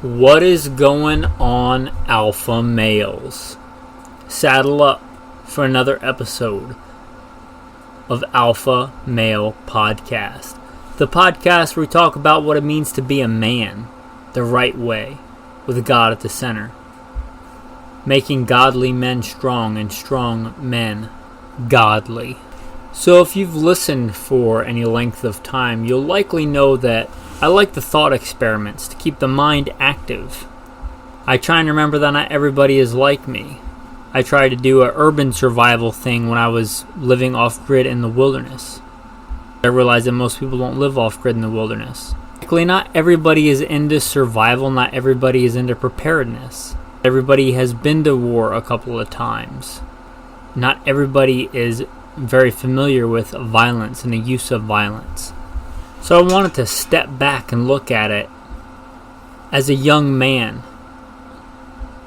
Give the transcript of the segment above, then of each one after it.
What is going on, alpha males? Saddle up for another episode of Alpha Male Podcast. The podcast where we talk about what it means to be a man the right way, with God at the center. Making godly men strong and strong men godly. So if you've listened for any length of time, you'll likely know that I like the thought experiments to keep the mind active. I try and remember that not everybody is like me. I tried to do an urban survival thing when I was living off-grid in the wilderness. I realized that most people don't live off-grid in the wilderness. Likely not everybody is into survival, not everybody is into preparedness. Everybody has been to war a couple of times. Not everybody is very familiar with violence and the use of violence. So I wanted to step back and look at it as a young man.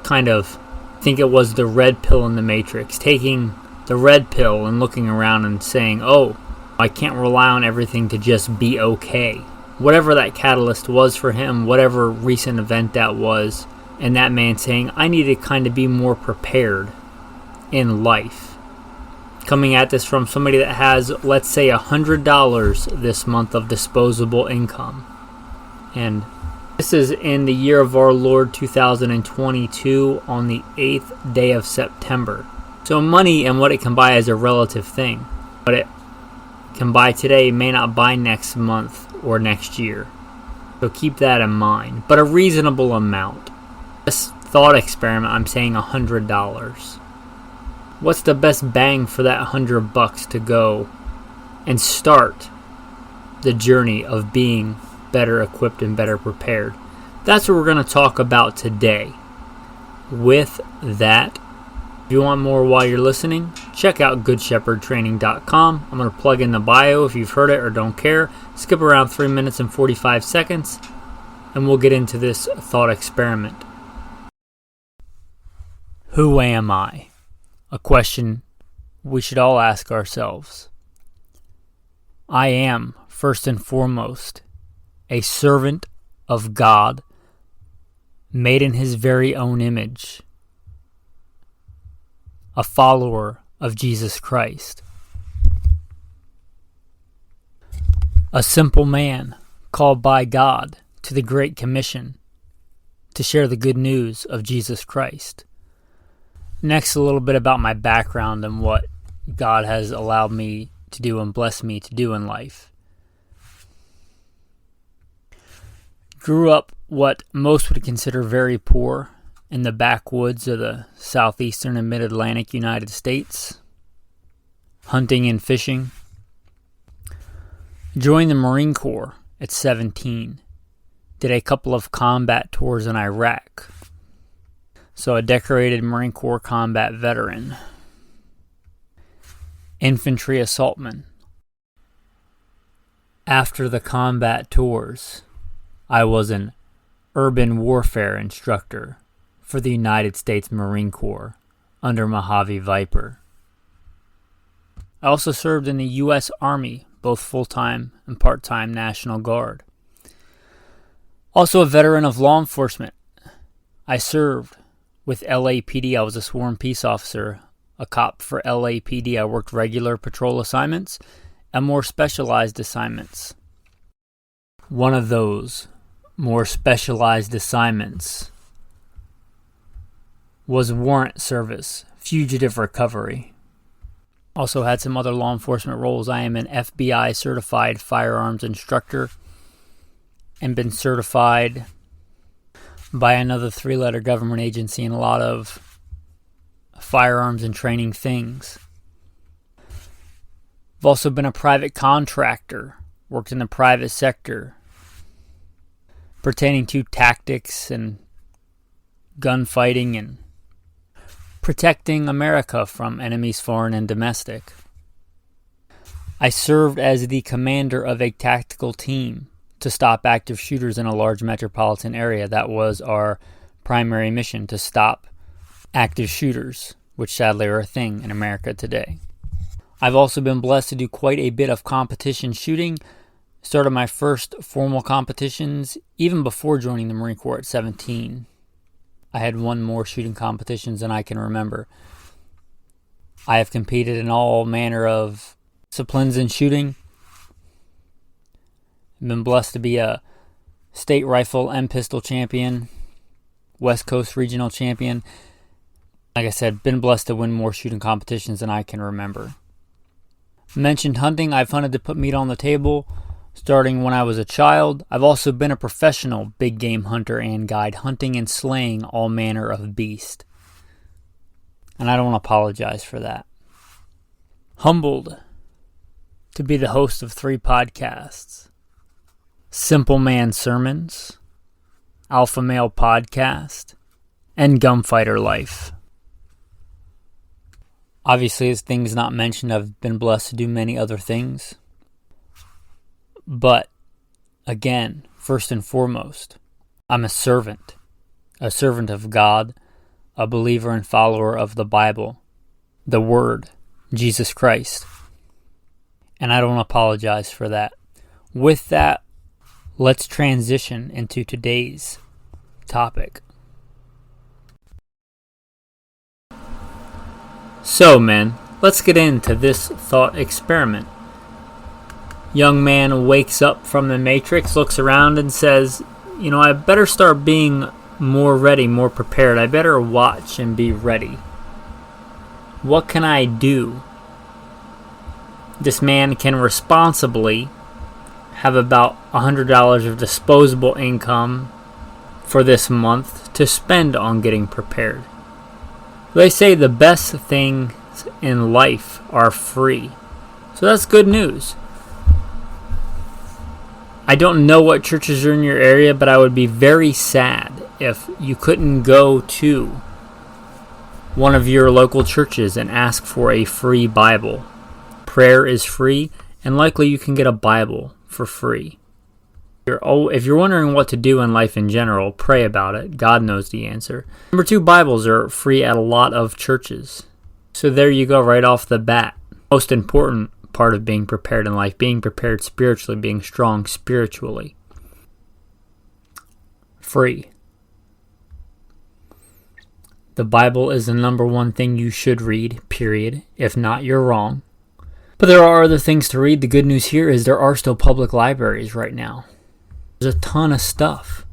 Kind of think it was the red pill in the Matrix. Taking the red pill and looking around and saying, oh, I can't rely on everything to just be okay. Whatever that catalyst was for him, whatever recent event that was, and that man saying, I need to kind of be more prepared in life. Coming at this from somebody that has, let's say, $100 this month of disposable income. And this is in the year of our Lord 2022 on the 8th day of September. So money and what it can buy is a relative thing. What it can buy today may not buy next month or next year. So keep that in mind. But a reasonable amount. This thought experiment, I'm saying $100. What's the best bang for that $100 to go and start the journey of being better equipped and better prepared? That's what we're going to talk about today. With that, if you want more while you're listening, check out goodshepherdtraining.com. I'm going to plug in the bio if you've heard it or don't care. Skip around 3 minutes and 45 seconds, and we'll get into this thought experiment. Who am I? A question we should all ask ourselves. I am, first and foremost, a servant of God, made in His very own image, a follower of Jesus Christ, a simple man called by God to the Great Commission to share the good news of Jesus Christ. Next, a little bit about my background and what God has allowed me to do and blessed me to do in life. Grew up what most would consider very poor in the backwoods of the southeastern and mid-Atlantic United States. Hunting and fishing. Joined the Marine Corps at 17. Did a couple of combat tours in Iraq. So a decorated Marine Corps combat veteran. Infantry assaultman. After the combat tours, I was an urban warfare instructor for the United States Marine Corps under Mojave Viper. I also served in the U.S. Army, both full-time and part-time National Guard. Also a veteran of law enforcement. I served with LAPD. I was a sworn peace officer, a cop for LAPD. I worked regular patrol assignments and more specialized assignments. One of those more specialized assignments was warrant service, fugitive recovery. Also had some other law enforcement roles. I am an FBI certified firearms instructor and been certified by another 3-letter government agency in a lot of firearms and training things. I've also been a private contractor, worked in the private sector, pertaining to tactics and gunfighting and protecting America from enemies foreign and domestic. I served as the commander of a tactical team to stop active shooters in a large metropolitan area. That was our primary mission, to stop active shooters, which sadly are a thing in America today. I've also been blessed to do quite a bit of competition shooting, Started my first formal competitions even before joining the Marine Corps at 17. I had won more shooting competitions than I can remember. I have competed in all manner of disciplines in shooting. I've been blessed to be a state rifle and pistol champion, West Coast regional champion. Like I said, been blessed to win more shooting competitions than I can remember. Mentioned hunting. I've hunted to put meat on the table starting when I was a child. I've also been a professional big game hunter and guide, hunting and slaying all manner of beast. And I don't apologize for that. Humbled to be the host of 3 podcasts. Simple Man Sermons, Alpha Male Podcast, and Gunfighter Life. Obviously, as things not mentioned, I've been blessed to do many other things. But, again, first and foremost, I'm a servant of God, a believer and follower of the Bible, the Word, Jesus Christ. And I don't apologize for that. With that, let's transition into today's topic. So, man, let's get into this thought experiment. Young man wakes up from the Matrix, looks around and says, I better start being more ready, more prepared. I better watch and be ready. What can I do? This man can responsibly have about $100 of disposable income for this month to spend on getting prepared. They say the best things in life are free. So that's good news. I don't know what churches are in your area, but I would be very sad if you couldn't go to one of your local churches and ask for a free Bible. Prayer is free, and likely you can get a Bible for free. If you're wondering what to do in life in general, pray about it. God knows the answer. Number 2, Bibles are free at a lot of churches. So there you go, right off the bat. Most important part of being prepared in life, being prepared spiritually, being strong spiritually. Free. The Bible is the number 1 thing you should read, period. If not, you're wrong. But there are other things to read. The good news here is there are still public libraries right now. There's a ton of stuff.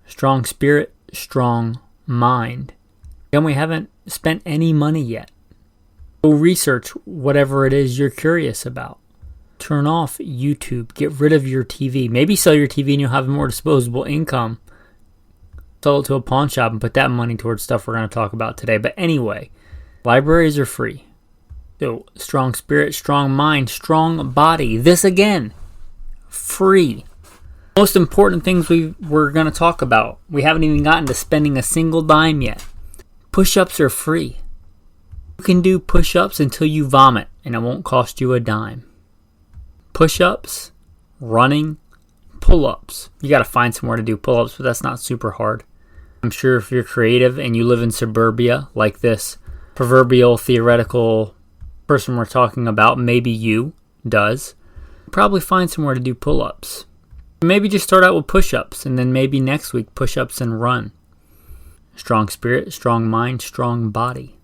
Strong spirit, strong mind. And we haven't spent any money yet. Go research whatever it is you're curious about. Turn off YouTube. Get rid of your TV. Maybe sell your TV and you'll have more disposable income. Sell it to a pawn shop and put that money towards stuff we're going to talk about today. But anyway, libraries are free. So, strong spirit, strong mind, strong body. This again, free. Most important things we're going to talk about. We haven't even gotten to spending a single dime yet. Push-ups are free. You can do push-ups until you vomit, and it won't cost you a dime. Push-ups, running, pull-ups. You got to find somewhere to do pull-ups, but that's not super hard. I'm sure if you're creative and you live in suburbia, like this proverbial theoretical person we're talking about, maybe you does, probably find somewhere to do pull-ups. Maybe just start out with push-ups, and then maybe next week push-ups and run. Strong spirit, strong mind, strong body.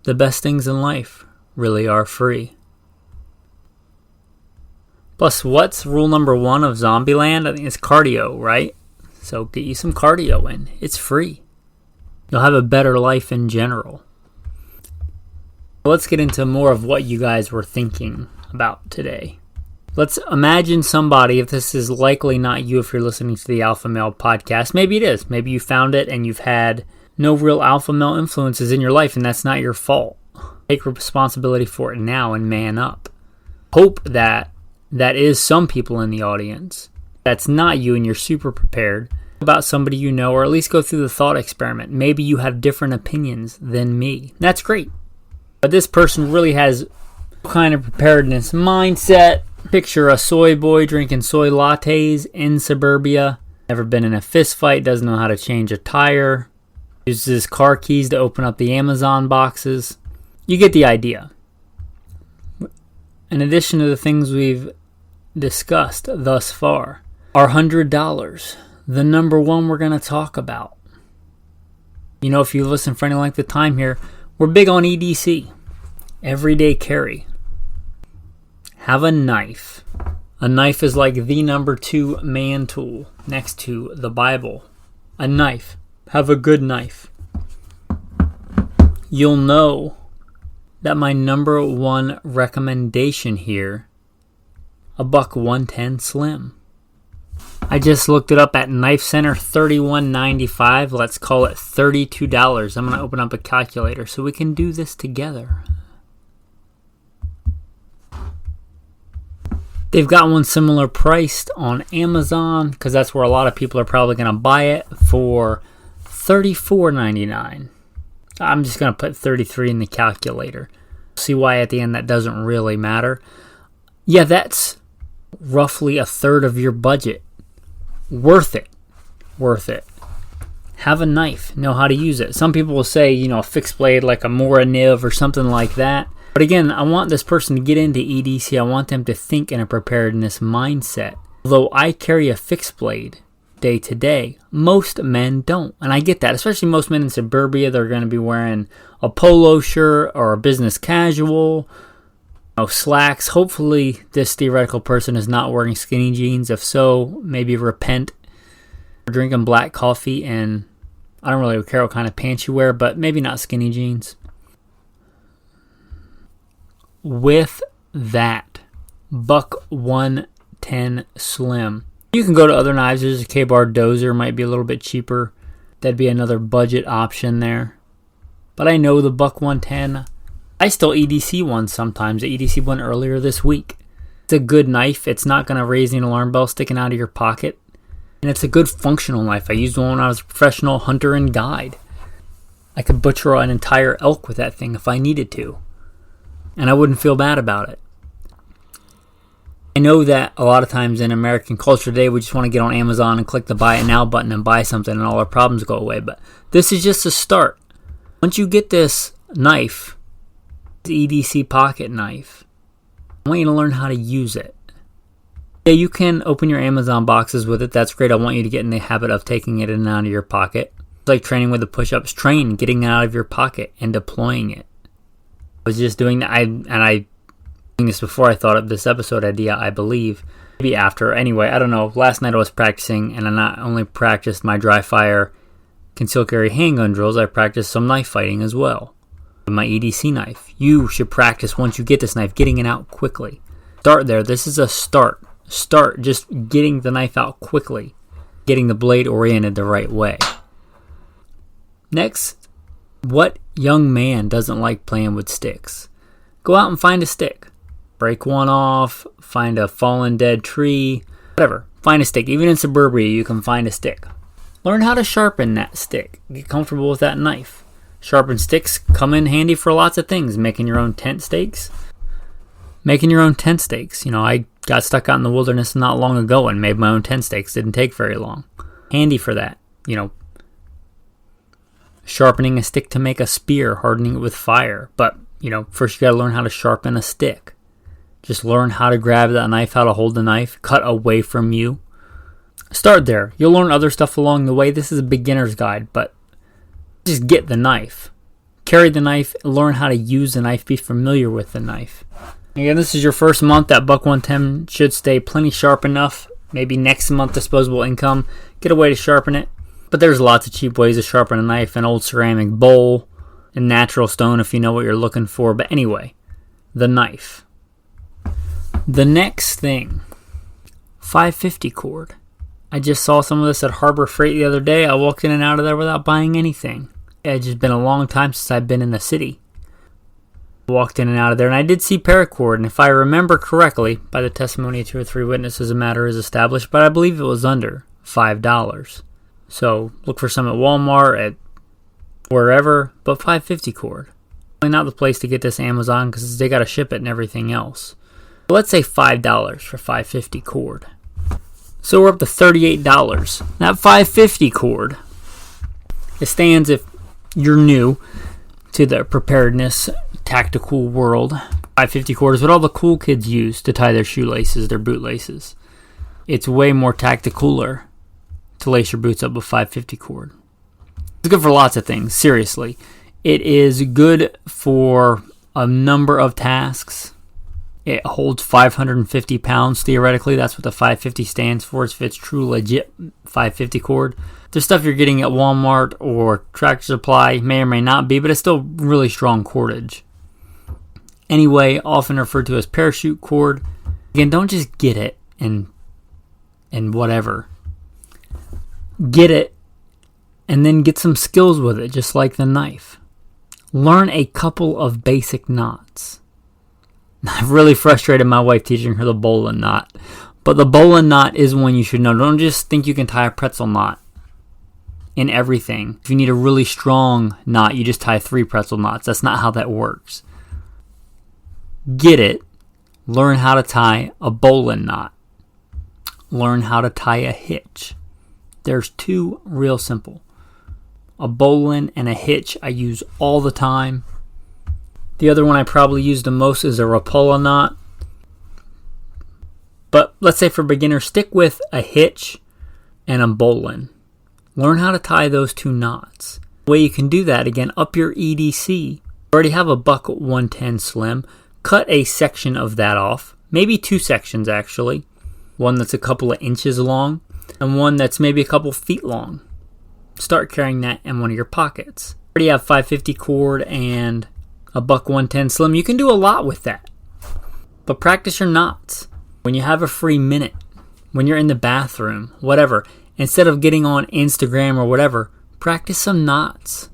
The best things in life really are free. Plus, what's rule number 1 of Zombieland? I think it's cardio, right? So get you some cardio in. It's free. You'll have a better life in general. Let's get into more of what you guys were thinking about today. Let's imagine somebody, if this is likely not you if you're listening to the Alpha Male podcast, maybe it is. Maybe you found it and you've had no real alpha male influences in your life and that's not your fault. Take responsibility for it now and man up. Hope that is some people in the audience. That's not you and you're super prepared about somebody you know, or at least go through the thought experiment. Maybe you have different opinions than me. That's great. But this person really has kind of preparedness mindset. Picture a soy boy drinking soy lattes in suburbia. Never been in a fist fight, doesn't know how to change a tire. Uses his car keys to open up the Amazon boxes. You get the idea. In addition to the things we've discussed thus far are $100. The number one we're going to talk about. You know, if you listen for any length of time here, we're big on EDC. Everyday carry. Have a knife. A knife is like the number 2 man tool next to the Bible. A knife. Have a good knife. You'll know that my number one recommendation here, a buck 110 slim. I just looked it up at Knife Center, $31.95. Let's call it $32. I'm going to open up a calculator so we can do this together. They've got one similar priced on Amazon because that's where a lot of people are probably going to buy it for $34.99. I'm just going to put 33 in the calculator. See why at the end that doesn't really matter. Yeah, that's roughly a third of your budget. Worth it. Worth it. Have a knife. Know how to use it. Some people will say, you know, a fixed blade like a Mora Niv or something like that. But again, I want this person to get into EDC. I want them to think in a preparedness mindset. Although I carry a fixed blade day to day, most men don't. And I get that, especially most men in suburbia. They're going to be wearing a polo shirt or a business casual, slacks. Hopefully this theoretical person is not wearing skinny jeans. If so, maybe repent. Or drinking black coffee, and I don't really care what kind of pants you wear, but maybe not skinny jeans. With that, buck 110 slim. You can go to other knives. There's a K-Bar Dozer, might be a little bit cheaper. That'd be another budget option there. But I know the buck 110. I still EDC one sometimes. I EDC one earlier this week. It's a good knife. It's not going to raise an alarm bell sticking out of your pocket. And it's a good functional knife. I used one when I was a professional hunter and guide. I could butcher an entire elk with that thing if I needed to. And I wouldn't feel bad about it. I know that a lot of times in American culture today, we just want to get on Amazon and click the buy it now button and buy something and all our problems go away. But this is just a start. Once you get this knife, the EDC pocket knife, I want you to learn how to use it. Yeah, you can open your Amazon boxes with it. That's great. I want you to get in the habit of taking it in and out of your pocket. It's like training with the push-ups. Train getting it out of your pocket and deploying it. I was just doing that. I doing this before I thought of this episode idea, I believe. Maybe after. Anyway, I don't know. Last night I was practicing, and I not only practiced my dry fire concealed carry handgun drills, I practiced some knife fighting as well. With my EDC knife. You should practice once you get this knife, getting it out quickly. Start there. This is a start. Start just getting the knife out quickly. Getting the blade oriented the right way. Next, what young man doesn't like playing with sticks? Go out and find a stick. Break one off, find a fallen dead tree, whatever. Find a stick. Even in suburbia, you can find a stick. Learn how to sharpen that stick. Get comfortable with that knife. Sharpened sticks come in handy for lots of things. Making your own tent stakes. I got stuck out in the wilderness not long ago and made my own tent stakes. Didn't take very long. Handy for that. Sharpening a stick to make a spear, hardening it with fire. But, first you got to learn how to sharpen a stick. Just learn how to grab that knife, how to hold the knife, cut away from you. Start there. You'll learn other stuff along the way. This is a beginner's guide, but just get the knife. Carry the knife, learn how to use the knife, be familiar with the knife. Again, this is your first month. That buck 110 should stay plenty sharp enough. Maybe next month, disposable income. Get a way to sharpen it. But there's lots of cheap ways to sharpen a knife. An old ceramic bowl, a natural stone if you know what you're looking for. But anyway, the knife. The next thing, 550 cord. I just saw some of this at Harbor Freight the other day. I walked in and out of there without buying anything. It's just been a long time since I've been in the city. Walked in and out of there, and I did see paracord, and if I remember correctly, by the testimony of 2 or 3 witnesses, the matter is established, but I believe it was under $5. So look for some at Walmart, at wherever, but 550 cord. Probably not the place to get this Amazon because they got to ship it and everything else. But let's say $5 for 550 cord. So we're up to $38. That 550 cord, it stands if you're new to the preparedness tactical world. 550 cord is what all the cool kids use to tie their shoelaces, their bootlaces. It's way more tacticaler to lace your boots up with 550 cord. It's good for lots of things, seriously. It is good for a number of tasks. It holds 550 pounds, theoretically. That's what the 550 stands for. If it's true, legit 550 cord. There's stuff you're getting at Walmart or Tractor Supply, may or may not be, but it's still really strong cordage. Anyway, often referred to as parachute cord. Again, don't just get it and whatever. Get it and then get some skills with it, just like the knife. Learn a couple of basic knots. I've really frustrated my wife teaching her the bowline knot. But the bowline knot is one you should know. Don't just think you can tie a pretzel knot in everything. If you need a really strong knot, you just tie 3 pretzel knots. That's not how that works. Get it. Learn how to tie a bowline knot. Learn how to tie a hitch. There's 2 real simple. A bowline and a hitch I use all the time. The other one I probably use the most is a Rapala knot. But let's say for beginners, stick with a hitch and a bowline. Learn how to tie those 2 knots. The way you can do that, again, up your EDC. You already have a buck 110 slim. Cut a section of that off. Maybe 2 sections, actually. One that's a couple of inches long and one that's maybe a couple feet long. Start carrying that in one of your pockets. You already have 550 cord and a buck 110 slim. You can do a lot with that. But practice your knots. When you have a free minute, when you're in the bathroom, whatever, instead of getting on Instagram or whatever, practice some knots.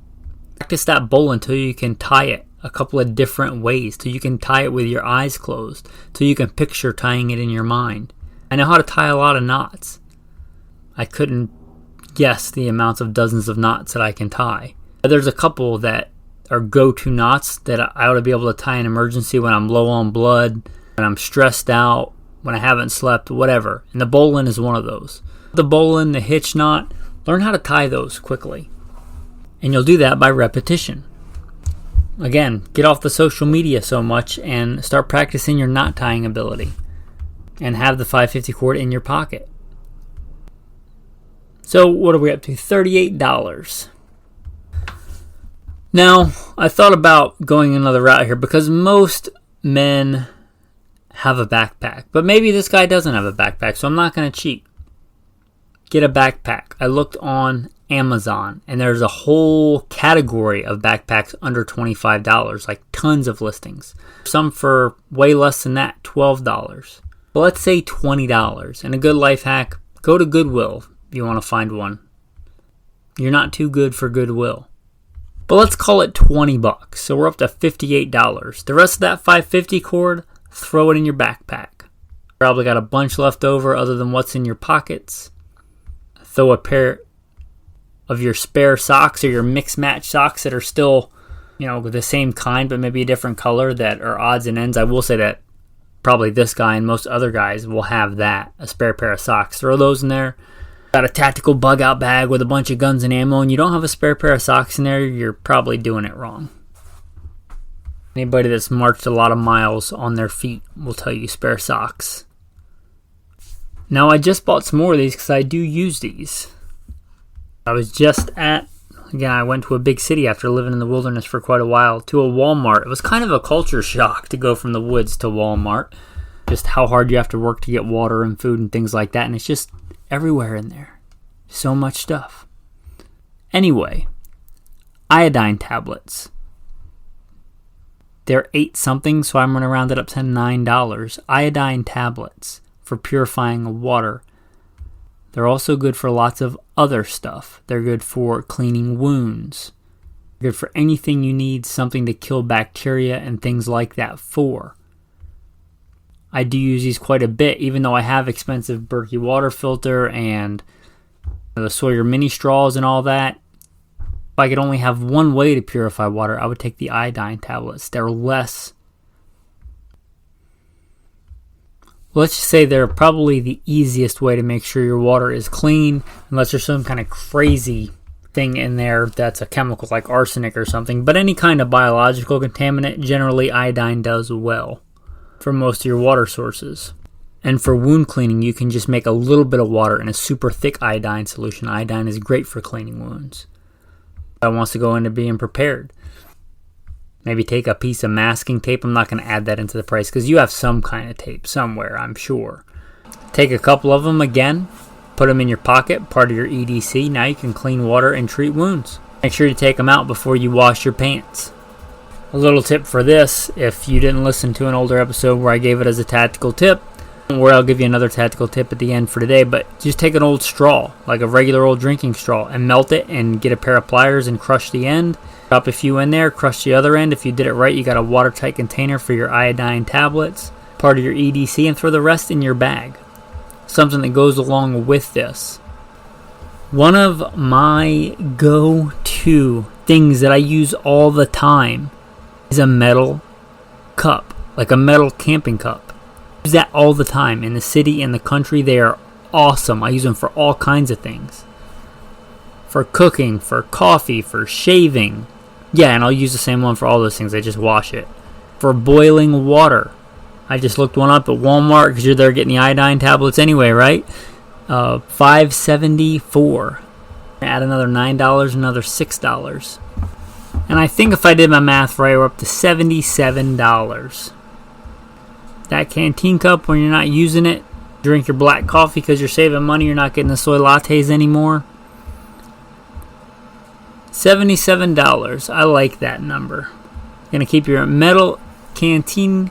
Practice that bowl until you can tie it a couple of different ways, till you can tie it with your eyes closed, till you can picture tying it in your mind. I know how to tie a lot of knots. I couldn't guess the amounts of dozens of knots that I can tie. There's a couple that are go-to knots that I ought to be able to tie in emergency when I'm low on blood, when I'm stressed out, when I haven't slept, whatever. And the bowline is one of those. The bowline, the hitch knot, learn how to tie those quickly. And you'll do that by repetition. Again, get off the social media so much and start practicing your knot tying ability. And have the 550 cord in your pocket. So what are we up to? $38. Now, I thought about going another route here because most men have a backpack. But maybe this guy doesn't have a backpack, so I'm not going to cheat. Get a backpack. I looked on Amazon, and there's a whole category of backpacks under $25, like tons of listings. Some for way less than that, $12. But let's say $20. And a good life hack, go to Goodwill if you want to find one. You're not too good for Goodwill. But let's call it $20. So we're up to $58. The rest of that 550 cord, throw it in your backpack. Probably got a bunch left over other than what's in your pockets. Throw a pair of your spare socks or your mix match socks that are still, the same kind but maybe a different color that are odds and ends. I will say that probably this guy and most other guys will have that, a spare pair of socks. Throw those in there. Got a tactical bug out bag with a bunch of guns and ammo and you don't have a spare pair of socks in there, you're probably doing it wrong. Anybody that's marched a lot of miles on their feet will tell you spare socks. Now I just bought some more of these because I do use these. I was just I went to a big city after living in the wilderness for quite a while, to a Walmart. It was kind of a culture shock to go from the woods to Walmart. Just how hard you have to work to get water and food and things like that. And it's just everywhere in there. So much stuff. Anyway, iodine tablets. They're 8 something, so I'm going to round it up to $9. Iodine tablets for purifying water. They're also good for lots of other stuff. They're good for cleaning wounds. They're good for anything you need something to kill bacteria and things like that for. I do use these quite a bit, even though I have expensive Berkey water filter and the Sawyer mini straws and all that. If I could only have one way to purify water, I would take the iodine tablets. They're less. Let's just say they're probably the easiest way to make sure your water is clean, unless there's some kind of crazy thing in there that's a chemical like arsenic or something. But any kind of biological contaminant, generally iodine does well. for most of your water sources. And for wound cleaning, you can just make a little bit of water in a super thick iodine solution. Iodine is great for cleaning wounds. That wants to go into being prepared. Maybe take a piece of masking tape. I'm not going to add that into the price because you have some kind of tape somewhere, I'm sure. Take a couple of them again, put them in your pocket, part of your EDC. Now you can clean water and treat wounds. Make sure to take them out before you wash your pants. A little tip for this, if you didn't listen to an older episode where I gave it as a tactical tip, where I'll give you another tactical tip at the end for today, but just take an old straw, like a regular old drinking straw, and melt it and get a pair of pliers and crush the end. Drop a few in there, crush the other end. If you did it right, you got a watertight container for your iodine tablets, part of your EDC, and throw the rest in your bag. Something that goes along with this. One of my go-to things that I use all the time is a metal cup, like a metal camping cup. I use that all the time in the city and the country. They are awesome. I use them for all kinds of things. For cooking, for coffee, for shaving. Yeah, and I'll use the same one for all those things. I just wash it. For boiling water. I just looked one up at Walmart because you're there getting the iodine tablets anyway, right? $5.74. Add another $9, another $6. And I think if I did my math right, we're up to $77. That canteen cup, when you're not using it, drink your black coffee because you're saving money, you're not getting the soy lattes anymore. $77. I like that number. You're going to keep your metal canteen.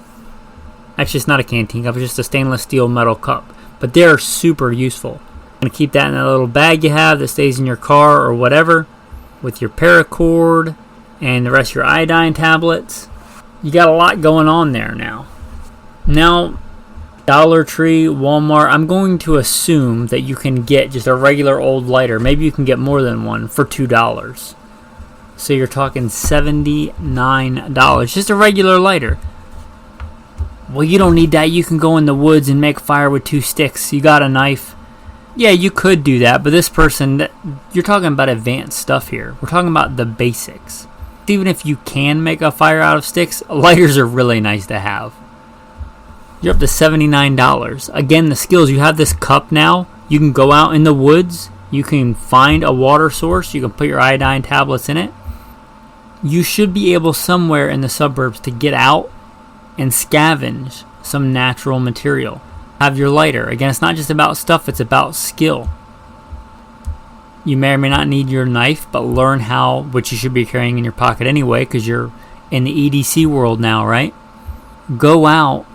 Actually, it's not a canteen cup, it's just a stainless steel metal cup. But they're super useful. You're going to keep that in that little bag you have that stays in your car or whatever, with your paracord and the rest of your iodine tablets. You got a lot going on there now. Now, Dollar Tree, Walmart, I'm going to assume that you can get just a regular old lighter. Maybe you can get more than one for $2. So you're talking $79. Just a regular lighter. Well, you don't need that. You can go in the woods and make fire with 2 sticks. You got a knife. Yeah, you could do that, but this person, you're talking about advanced stuff here. We're talking about the basics. Even if you can make a fire out of sticks, lighters are really nice to have. You're up to $79. Again, the skills. You have this cup now. You can go out in the woods. You can find a water source. You can put your iodine tablets in it. You should be able somewhere in the suburbs to get out and scavenge some natural material. Have your lighter. Again, it's not just about stuff. It's about skill. You may or may not need your knife, but learn how, which you should be carrying in your pocket anyway because you're in the EDC world now, right? Go out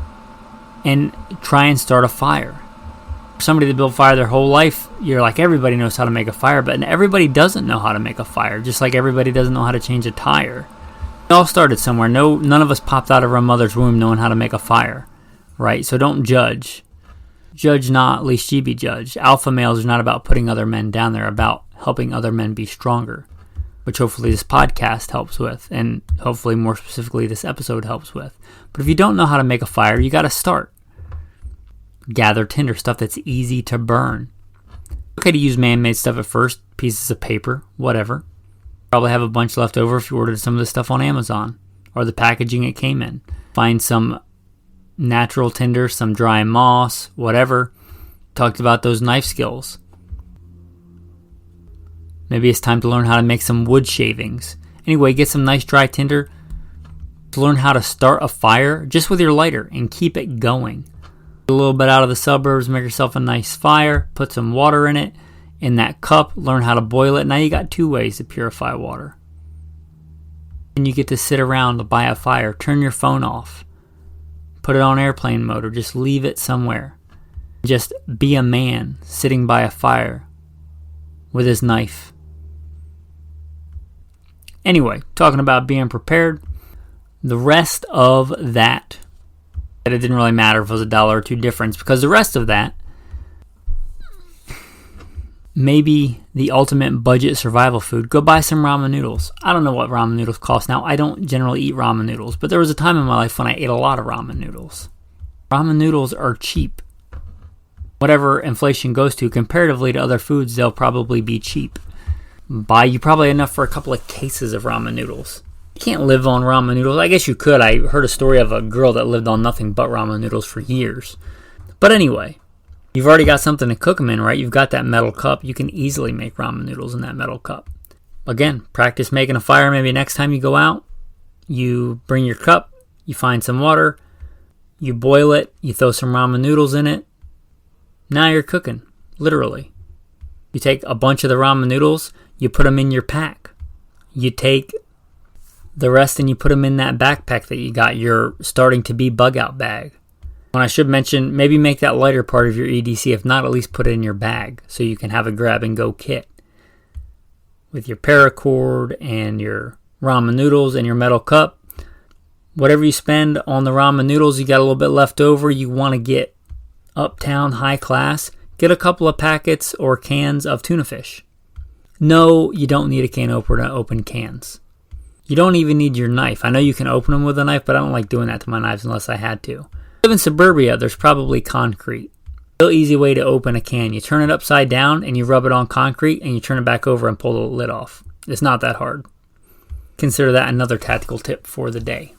and try and start a fire. Somebody that built fire their whole life, you're like, everybody knows how to make a fire, but everybody doesn't know how to make a fire, just like everybody doesn't know how to change a tire. We all started somewhere. None of us popped out of our mother's womb knowing how to make a fire, right? So don't judge. Judge not, lest ye be judged. Alpha males are not about putting other men down. They're about helping other men be stronger, which hopefully this podcast helps with, and hopefully more specifically this episode helps with. But if you don't know how to make a fire, you got to start. Gather tinder, stuff that's easy to burn. Okay to use man-made stuff at first, pieces of paper, whatever. Probably have a bunch left over if you ordered some of this stuff on Amazon, or the packaging it came in. Find some natural tinder, some dry moss, whatever. Talked about those knife skills. Maybe it's time to learn how to make some wood shavings. Anyway, get some nice dry tinder to learn how to start a fire just with your lighter and keep it going. Get a little bit out of the suburbs, make yourself a nice fire, put some water in it, in that cup, learn how to boil it. Now you got 2 ways to purify water. And you get to sit around by a fire, turn your phone off, put it on airplane mode, or just leave it somewhere. Just be a man sitting by a fire with his knife. Anyway, talking about being prepared, the rest of that, it didn't really matter if it was $1 or $2 difference, because the rest of that, maybe the ultimate budget survival food, go buy some ramen noodles. I don't know what ramen noodles cost now. I don't generally eat ramen noodles, but there was a time in my life when I ate a lot of ramen noodles. Ramen noodles are cheap. Whatever inflation goes to, comparatively to other foods, they'll probably be cheap. Buy you probably enough for a couple of cases of ramen noodles. You can't live on ramen noodles. I guess you could. I heard a story of a girl that lived on nothing but ramen noodles for years. But anyway, you've already got something to cook them in, right? You've got that metal cup. You can easily make ramen noodles in that metal cup. Again, practice making a fire. Maybe next time you go out, you bring your cup, you find some water, you boil it, you throw some ramen noodles in it. Now you're cooking, literally. You take a bunch of the ramen noodles, you put them in your pack. You take the rest and you put them in that backpack that you got, your starting to be bug out bag. And I should mention, maybe make that lighter part of your EDC. If not, at least put it in your bag so you can have a grab and go kit. With your paracord and your ramen noodles and your metal cup. Whatever you spend on the ramen noodles, you got a little bit left over, you want to get uptown high class, get a couple of packets or cans of tuna fish. No, you don't need a can opener to open cans. You don't even need your knife. I know you can open them with a knife, but I don't like doing that to my knives unless I had to. I live in suburbia, there's probably concrete. Real easy way to open a can. You turn it upside down and you rub it on concrete and you turn it back over and pull the lid off. It's not that hard. Consider that another tactical tip for the day.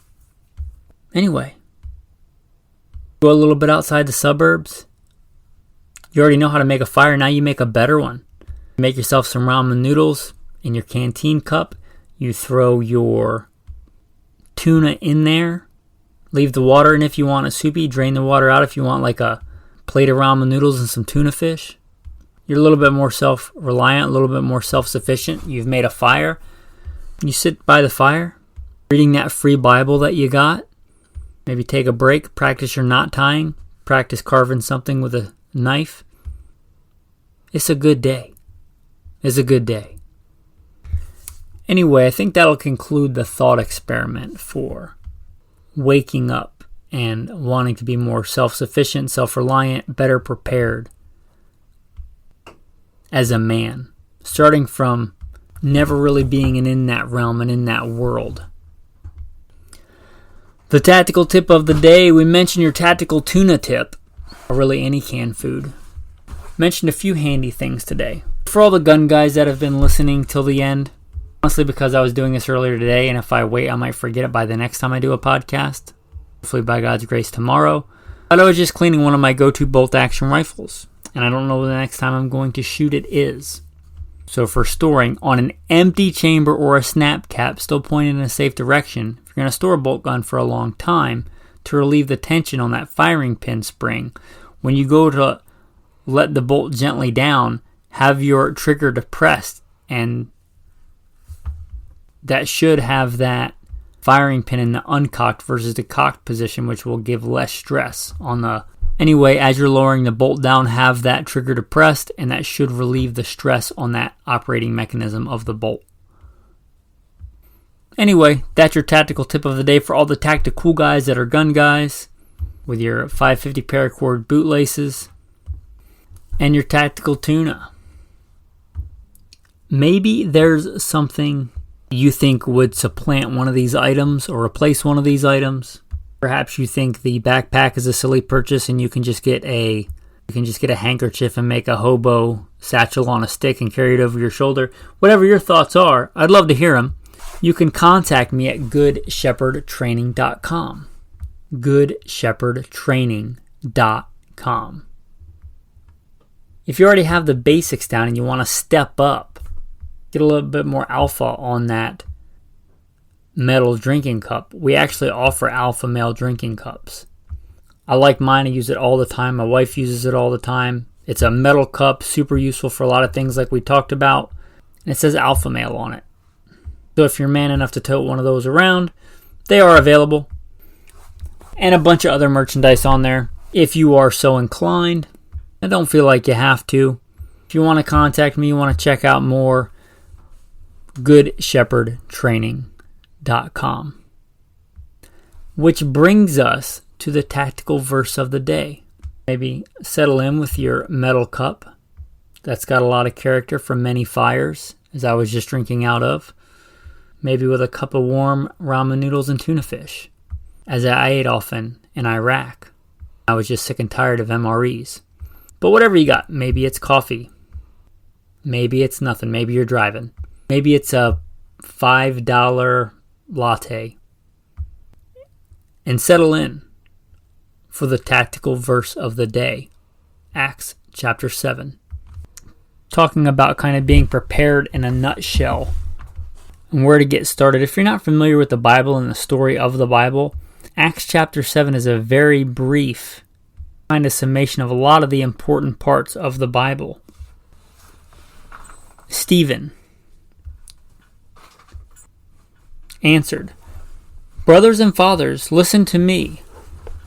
Anyway, go a little bit outside the suburbs. You already know how to make a fire. Now you make a better one. Make yourself some ramen noodles in your canteen cup. You throw your tuna in there. Leave the water in if you want it soupy. Drain the water out if you want like a plate of ramen noodles and some tuna fish. You're a little bit more self-reliant, a little bit more self-sufficient. You've made a fire. You sit by the fire, reading that free Bible that you got. Maybe take a break, practice your knot tying, practice carving something with a knife. It's a good day. It's a good day. Anyway, I think that'll conclude the thought experiment for waking up and wanting to be more self-sufficient, self-reliant, better prepared as a man. Starting from never really being in that realm and in that world. The tactical tip of the day, we mentioned your tactical tuna tip, or really any canned food. Mentioned a few handy things today. For all the gun guys that have been listening till the end, honestly because I was doing this earlier today, and if I wait I might forget it by the next time I do a podcast. Hopefully by God's grace tomorrow. But I was just cleaning one of my go-to bolt action rifles, and I don't know when the next time I'm going to shoot it is. So for storing on an empty chamber or a snap cap still pointing in a safe direction, if you're going to store a bolt gun for a long time, to relieve the tension on that firing pin spring, when you go to let the bolt gently down, have your trigger depressed, and that should have that firing pin in the uncocked versus the cocked position, which will give less stress on the... Anyway, as you're lowering the bolt down, have that trigger depressed, and that should relieve the stress on that operating mechanism of the bolt. Anyway, that's your tactical tip of the day for all the tactical guys that are gun guys, with your 550 paracord bootlaces, and your tactical tuna. Maybe there's something you think would supplant one of these items or replace one of these items. Perhaps you think the backpack is a silly purchase and you can just get a handkerchief and make a hobo satchel on a stick and carry it over your shoulder. Whatever your thoughts are, I'd love to hear them. You can contact me at goodshepherdtraining.com. goodshepherdtraining.com. If you already have the basics down and you want to step up, get a little bit more alpha on that metal drinking cup, we actually offer alpha male drinking cups. I like mine. I use it all the time. My wife uses it all the time. It's a metal cup, super useful for a lot of things like we talked about. And it says alpha male on it. So if you're man enough to tote one of those around, they are available. And a bunch of other merchandise on there if you are so inclined. I don't feel like you have to. If you want to contact me, you want to check out more, goodshepherdtraining.com. Which brings us to the tactical verse of the day. Maybe settle in with your metal cup that's got a lot of character from many fires, as I was just drinking out of. Maybe with a cup of warm ramen noodles and tuna fish, as I ate often in Iraq. I was just sick and tired of MREs. But whatever you got, maybe it's coffee. Maybe it's nothing. Maybe you're driving. Maybe it's a $5 latte and settle in for the tactical verse of the day, Acts chapter 7. Talking about kind of being prepared in a nutshell and where to get started. If you're not familiar with the Bible and the story of the Bible, Acts chapter 7 is a very brief kind of summation of a lot of the important parts of the Bible. Stephen answered, "Brothers and fathers, listen to me.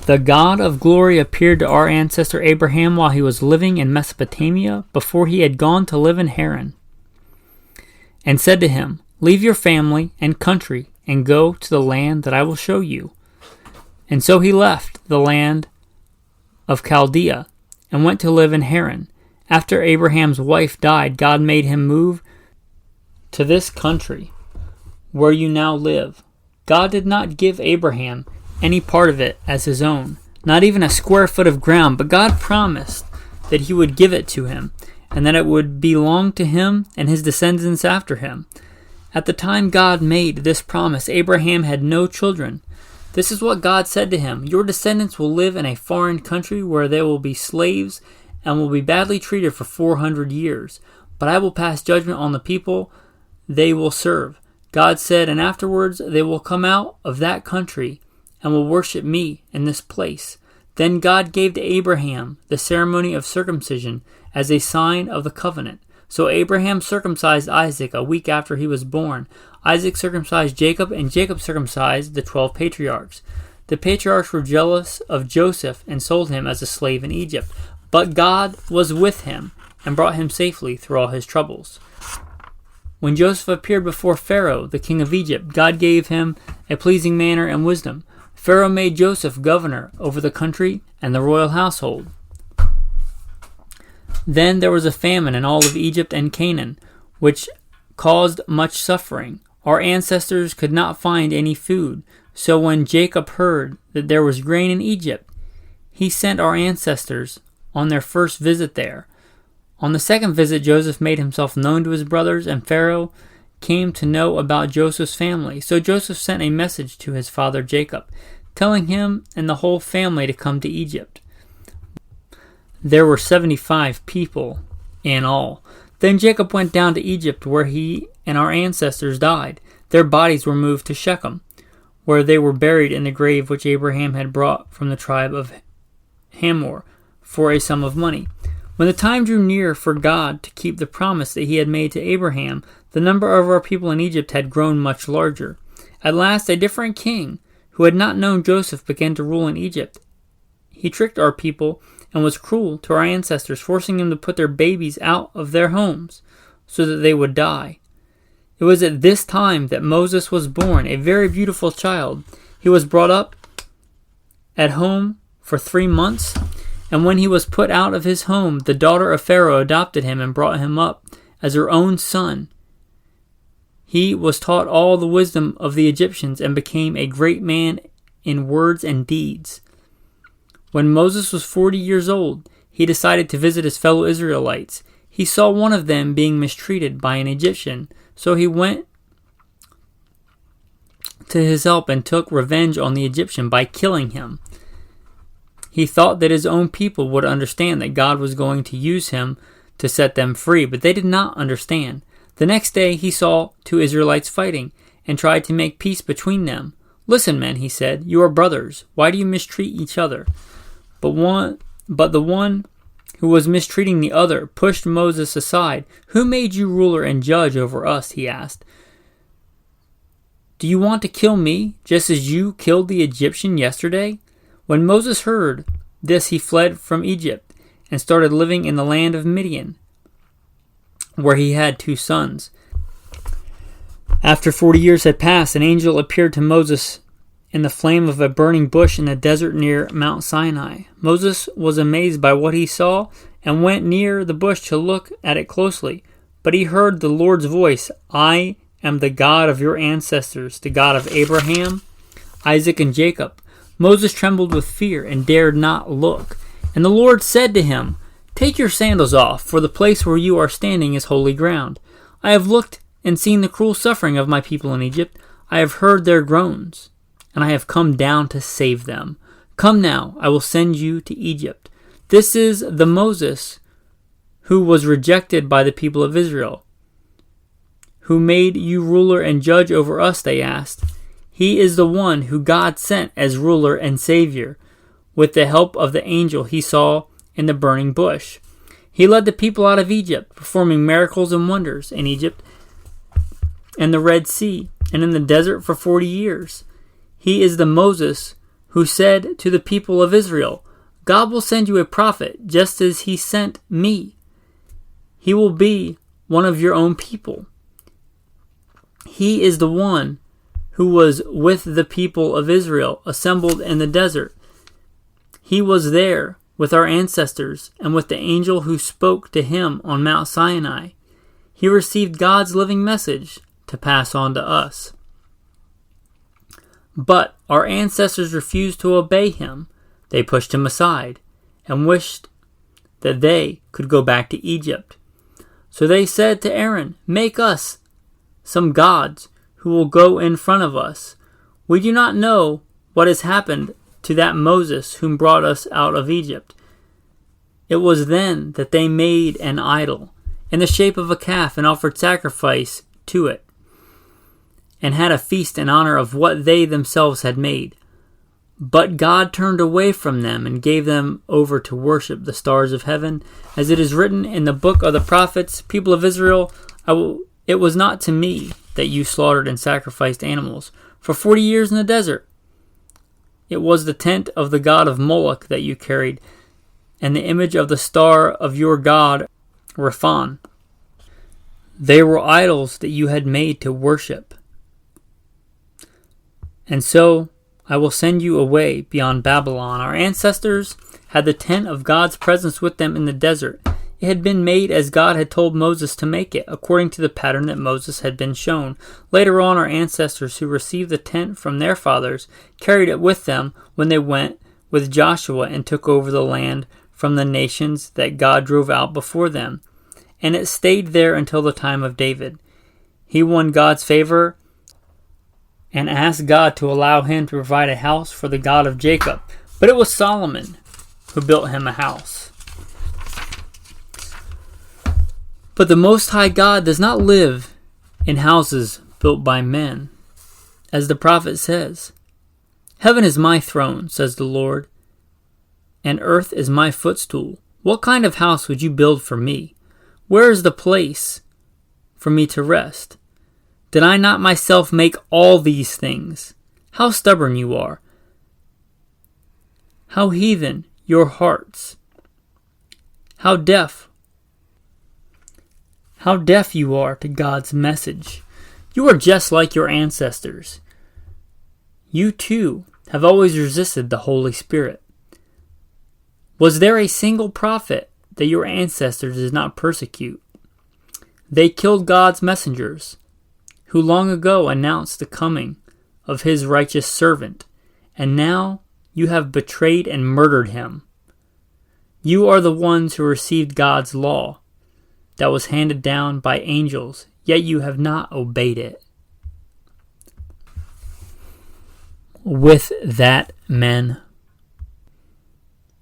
The God of glory appeared to our ancestor Abraham while he was living in Mesopotamia before he had gone to live in Haran, and said to him, 'Leave your family and country and go to the land that I will show you.' And so he left the land of Chaldea and went to live in Haran. After Abraham's wife died, God made him move to this country where you now live. God did not give Abraham any part of it as his own, not even a square foot of ground, but God promised that he would give it to him, and that it would belong to him and his descendants after him. At the time God made this promise, Abraham had no children. This is what God said to him: 'Your descendants will live in a foreign country where they will be slaves and will be badly treated for 400 years. But I will pass judgment on the people they will serve.' God said, 'And afterwards they will come out of that country and will worship me in this place.' Then God gave to Abraham the ceremony of circumcision as a sign of the covenant. So Abraham circumcised Isaac a week after he was born. Isaac circumcised Jacob, and Jacob circumcised the 12 patriarchs. The patriarchs were jealous of Joseph and sold him as a slave in Egypt. But God was with him and brought him safely through all his troubles. When Joseph appeared before Pharaoh, the king of Egypt, God gave him a pleasing manner and wisdom. Pharaoh made Joseph governor over the country and the royal household. Then there was a famine in all of Egypt and Canaan, which caused much suffering. Our ancestors could not find any food. So when Jacob heard that there was grain in Egypt, he sent our ancestors on their first visit there. On the second visit, Joseph made himself known to his brothers, and Pharaoh came to know about Joseph's family. So Joseph sent a message to his father Jacob, telling him and the whole family to come to Egypt. There were 75 people in all. Then Jacob went down to Egypt, where he and our ancestors died. Their bodies were moved to Shechem, where they were buried in the grave which Abraham had brought from the tribe of Hamor for a sum of money. When the time drew near for God to keep the promise that he had made to Abraham, the number of our people in Egypt had grown much larger. At last a different king, who had not known Joseph, began to rule in Egypt. He tricked our people and was cruel to our ancestors, forcing them to put their babies out of their homes so that they would die. It was at this time that Moses was born, a very beautiful child. He was brought up at home for 3 months, and when he was put out of his home, the daughter of Pharaoh adopted him and brought him up as her own son. He was taught all the wisdom of the Egyptians and became a great man in words and deeds. When Moses was 40 years old, he decided to visit his fellow Israelites. He saw one of them being mistreated by an Egyptian, so he went to his help and took revenge on the Egyptian by killing him. He thought that his own people would understand that God was going to use him to set them free, but they did not understand. The next day he saw 2 Israelites fighting and tried to make peace between them. "Listen, men," he said, "you are brothers. Why do you mistreat each other?" But the one who was mistreating the other pushed Moses aside. "Who made you ruler and judge over us?" he asked. "Do you want to kill me, just as you killed the Egyptian yesterday?" When Moses heard this, he fled from Egypt and started living in the land of Midian, where he had 2 sons. After 40 years had passed, an angel appeared to Moses in the flame of a burning bush in the desert near Mount Sinai. Moses was amazed by what he saw and went near the bush to look at it closely. But he heard the Lord's voice, "I am the God of your ancestors, the God of Abraham, Isaac, and Jacob." Moses trembled with fear and dared not look. And the Lord said to him, "Take your sandals off, for the place where you are standing is holy ground. I have looked and seen the cruel suffering of my people in Egypt. I have heard their groans, and I have come down to save them. Come now, I will send you to Egypt. This is the Moses who was rejected by the people of Israel. Who made you ruler and judge over us, they asked. He is the one who God sent as ruler and savior, with the help of the angel he saw in the burning bush. He led the people out of Egypt, performing miracles and wonders in Egypt and the Red Sea, and in the desert for 40 years. He is the Moses who said to the people of Israel, God will send you a prophet, just as he sent me. He will be one of your own people. He is the one who was with the people of Israel, assembled in the desert. He was there with our ancestors and with the angel who spoke to him on Mount Sinai. He received God's living message to pass on to us. But our ancestors refused to obey him. They pushed him aside and wished that they could go back to Egypt. So they said to Aaron, make us some gods who will go in front of us. We do not know what has happened to that Moses whom brought us out of Egypt. It was then that they made an idol in the shape of a calf and offered sacrifice to it, and had a feast in honor of what they themselves had made. But God turned away from them and gave them over to worship the stars of heaven. As it is written in the book of the prophets, people of Israel, it was not to me that you slaughtered and sacrificed animals for 40 years in the desert. It was the tent of the god of Moloch that you carried, and the image of the star of your god, Rephan. They were idols that you had made to worship. And so I will send you away beyond Babylon. Our ancestors had the tent of God's presence with them in the desert. It had been made as God had told Moses to make it, according to the pattern that Moses had been shown. Later on, our ancestors who received the tent from their fathers carried it with them when they went with Joshua and took over the land from the nations that God drove out before them. And it stayed there until the time of David. He won God's favor and asked God to allow him to provide a house for the God of Jacob. But it was Solomon who built him a house. But the Most High God does not live in houses built by men. As the prophet says, Heaven is my throne, says the Lord, and earth is my footstool. What kind of house would you build for me? Where is the place for me to rest? Did I not myself make all these things? How stubborn you are! How heathen your hearts! How deaf you are to God's message. You are just like your ancestors. You too have always resisted the Holy Spirit. Was there a single prophet that your ancestors did not persecute? They killed God's messengers, who long ago announced the coming of his righteous servant, and now you have betrayed and murdered him. You are the ones who received God's law that was handed down by angels, yet you have not obeyed it. With that, men,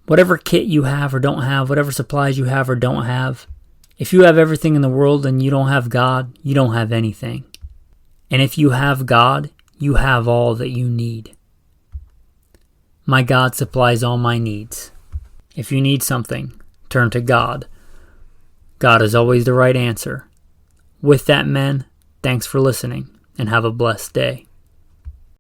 whatever kit you have or don't have, whatever supplies you have or don't have, if you have everything in the world and you don't have God, you don't have anything. And if you have God, you have all that you need. My God supplies all my needs. If you need something, turn to God. God is always the right answer. With that, men, thanks for listening and have a blessed day.